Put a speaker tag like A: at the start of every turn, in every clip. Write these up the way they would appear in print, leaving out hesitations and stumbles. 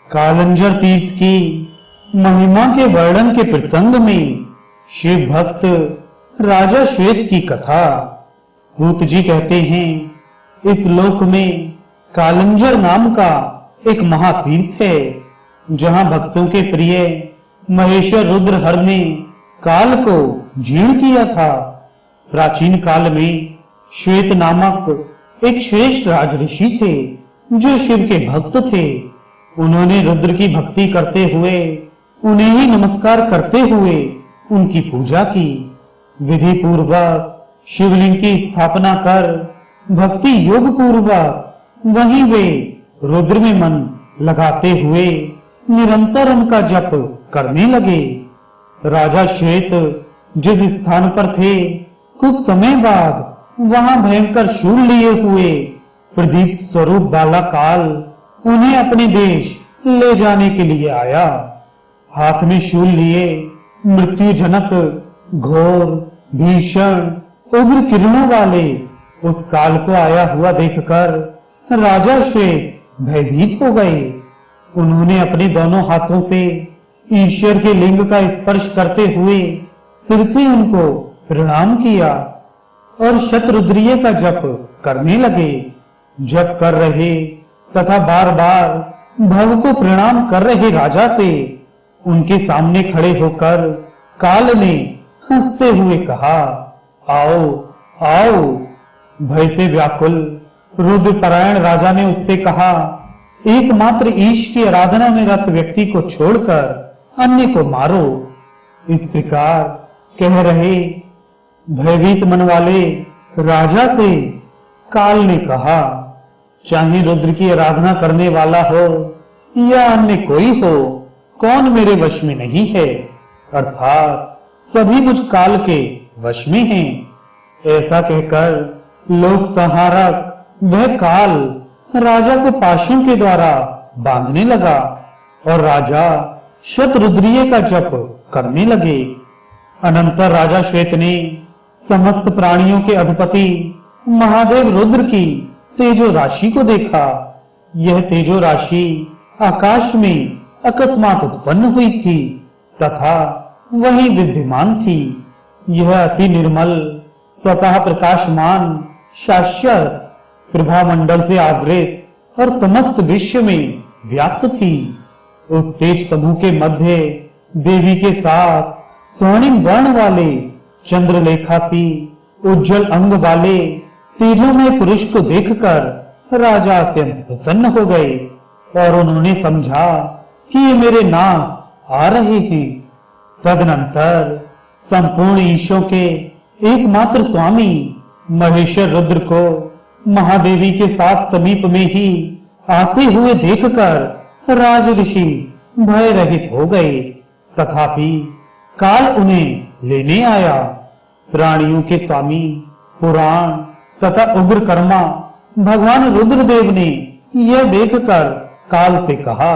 A: कालंजर तीर्थ की महिमा के वर्णन के प्रसंग में शिव भक्त राजा श्वेत की कथा। सूत जी कहते हैं, इस लोक में कालंजर नाम का एक महातीर्थ है, जहां भक्तों के प्रिय महेश्वर रुद्रहर ने काल को जीर्ण किया था। प्राचीन काल में श्वेत नामक एक श्रेष्ठ राजऋषि थे, जो शिव के भक्त थे। उन्होंने रुद्र की भक्ति करते हुए, उन्हें ही नमस्कार करते हुए उनकी पूजा की। विधि पूर्वक शिवलिंग की स्थापना कर भक्ति योग पूर्वक वहीं वे रुद्र में मन लगाते हुए निरंतर उनका जप करने लगे। राजा श्वेत जिस स्थान पर थे, कुछ समय बाद वहां भयंकर शूल लिए हुए प्रदीप्त स्वरूप वाला काल उन्हें अपने देश ले जाने के लिए आया। हाथ में शूल लिए मृत्युजनक घोर भीषण उग्र किरणों वाले उस काल को आया हुआ देखकर राजा श्वेत भयभीत हो गए। उन्होंने अपने दोनों हाथों से ईश्वर के लिंग का स्पर्श करते हुए सिर से उनको प्रणाम किया और शतरुद्रीय का जप करने लगे। जप कर रहे तथा बार बार भव को प्रणाम कर रहे राजा से उनके सामने खड़े होकर काल ने हंसते हुए कहा, आओ आओ। भय से व्याकुल रुद्रपरायण राजा ने उससे कहा, एकमात्र ईश की आराधना में रत व्यक्ति को छोड़कर अन्य को मारो। इस प्रकार कह रहे भयभीत मन वाले राजा से काल ने कहा, चाहे रुद्र की आराधना करने वाला हो या अन्य कोई हो, कौन मेरे वश में नहीं है, अर्थात सभी मुझ काल के वश में हैं। ऐसा कहकर लोक संहारक वह काल राजा को पाशों के द्वारा बांधने लगा और राजा शतरुद्रीय का जप करने लगे। अनंतर राजा श्वेत ने समस्त प्राणियों के अधिपति महादेव रुद्र की तेजो राशि को देखा। यह तेजो राशि आकाश में अकस्मात उत्पन्न हुई थी तथा वही विद्यमान थी। यह अति निर्मल, स्वतः प्रकाशमान, शाश्वत प्रभा मंडल से आवृत और समस्त विश्व में व्याप्त थी। उस तेज समूह के मध्य देवी के साथ स्वर्णिम वर्ण वाले चंद्रलेखा सी उज्जवल अंग वाले तेजोमय पुरुष को देखकर राजा अत्यंत प्रसन्न हो गए और उन्होंने समझा कि ये मेरे नाथ आ रहे हैं। तदनंतर संपूर्ण ईशों के एकमात्र स्वामी महेश्वर रुद्र को महादेवी के साथ समीप में ही आते हुए देखकर राज ऋषि भय रहित हो गए। तथापि काल उन्हें लेने आया। प्राणियों के स्वामी पुराण तथा उग्र कर्मा भगवान रुद्रदेव ने यह देखकर काल से कहा,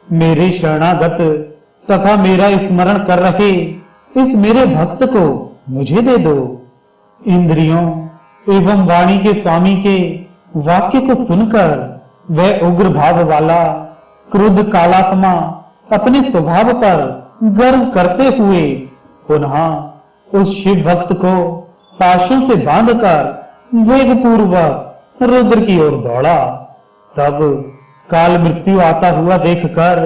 A: मेरे शरणागत तथा मेरा स्मरण कर रहे इस मेरे भक्त को मुझे दे दो। इंद्रियों एवं वाणी के स्वामी के वाक्य को सुनकर वह उग्र भाव वाला क्रुद्ध कालात्मा अपने स्वभाव पर गर्व करते हुए पुनः उस शिव भक्त को पाशों से बांधकर वेग पूर्वक रुद्र की ओर दौड़ा। तब काल मृत्यु आता हुआ देखकर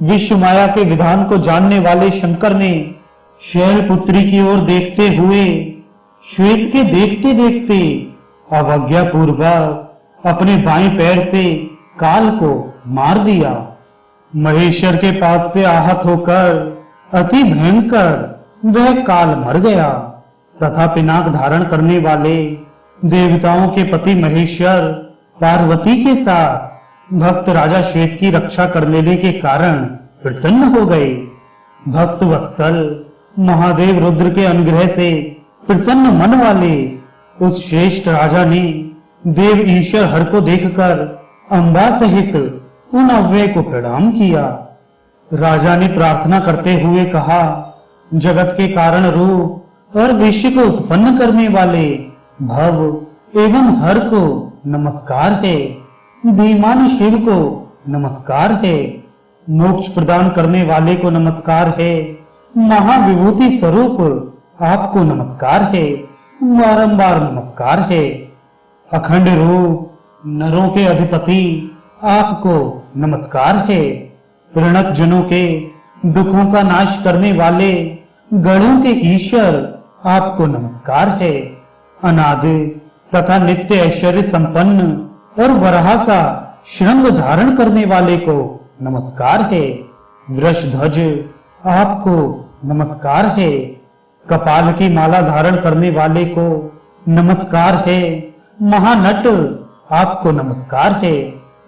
A: विश्व माया के विधान को जानने वाले शंकर ने शैलपुत्री की ओर देखते हुए श्वेत के देखते देखते अवज्ञा पूर्वक अपने बाएं पैर से काल को मार दिया। महेश्वर के पाप से आहत होकर अति भयंकर वह काल मर गया तथा पिनाक धारण करने वाले देवताओं के पति महेश्वर पार्वती के साथ भक्त राजा श्वेत की रक्षा कर लेने के कारण प्रसन्न हो गए। भक्त वत्सल महादेव रुद्र के अनुग्रह से प्रसन्न मन वाले उस श्रेष्ठ राजा ने देव ईश्वर हर को देखकर अंबा सहित उन अव्यय को प्रणाम किया। राजा ने प्रार्थना करते हुए कहा, जगत के कारण रूप और विश्व को उत्पन्न करने वाले भव एवं हर को नमस्कार है। धीमान शिव को नमस्कार है। मोक्ष प्रदान करने वाले को नमस्कार है। महाविभूति स्वरूप आपको नमस्कार है, बारंबार नमस्कार है। अखंड रूप नरों के अधिपति आपको नमस्कार है। प्रणत जनों के दुखों का नाश करने वाले गणों के ईश्वर आपको नमस्कार है। अनादि तथा नित्य ऐश्वर्य संपन्न और वराह का श्रृंग धारण करने वाले को नमस्कार है। वृषध्वज आपको नमस्कार है। कपाल की माला धारण करने वाले को नमस्कार है। महानट आपको नमस्कार है।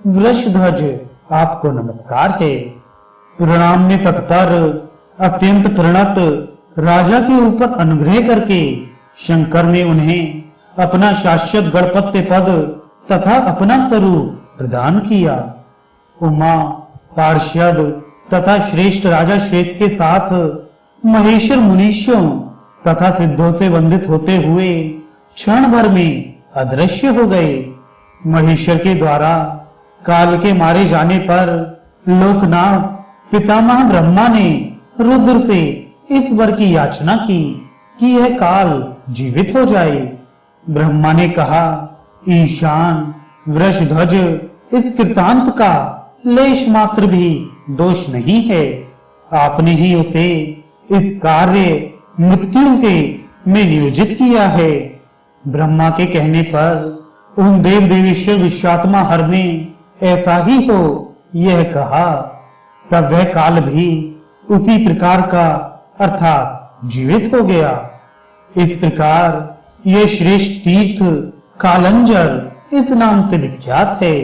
A: वृषध्वज आपको नमस्कार है। प्रणाम में तत्पर अत्यंत प्रणत राजा के ऊपर अनुग्रह करके शंकर ने उन्हें अपना शाश्वत गणपत्य पद तथा अपना स्वरूप प्रदान किया। उमा, पार्षद तथा श्रेष्ठ राजा श्वेत के साथ महेश्वर मुनीषों तथा सिद्धों से वंदित होते हुए क्षण भर में अदृश्य हो गए। महेश्वर के द्वारा काल के मारे जाने पर लोकनाथ पितामह ब्रह्मा ने रुद्र से इस वर की याचना की कि यह काल जीवित हो जाए। ब्रह्मा ने कहा, ईशान वृषध्वज इस कृतांत का लेश मात्र भी दोष नहीं है। आपने ही उसे इस कार्य मृत्यु के में नियोजित किया है। ब्रह्मा के कहने पर उन देव देवेश्वर विश्वात्मा हर ने ऐसा ही हो यह कहा। तब वह काल भी उसी प्रकार का अर्थात जीवित हो गया। इस प्रकार यह श्रेष्ठ तीर्थ कालंजर इस नाम से विख्यात है।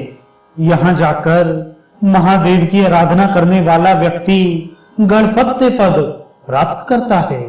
A: यहाँ जाकर महादेव की आराधना करने वाला व्यक्ति गणपत्य पद प्राप्त करता है।